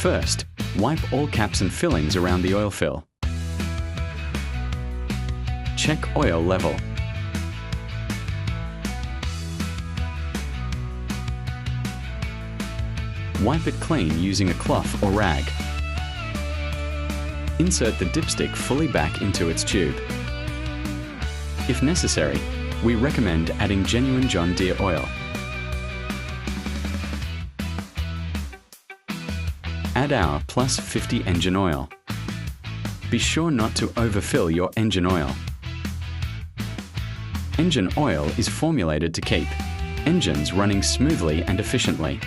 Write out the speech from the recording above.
First, wipe all caps and fillings around the oil fill. Check oil level. Wipe it clean using a cloth or rag. Insert the dipstick fully back into its tube. If necessary, we recommend adding genuine John Deere oil. Add our plus 50 engine oil. Be sure not to overfill your engine oil. Engine oil is formulated to keep engines running smoothly and efficiently.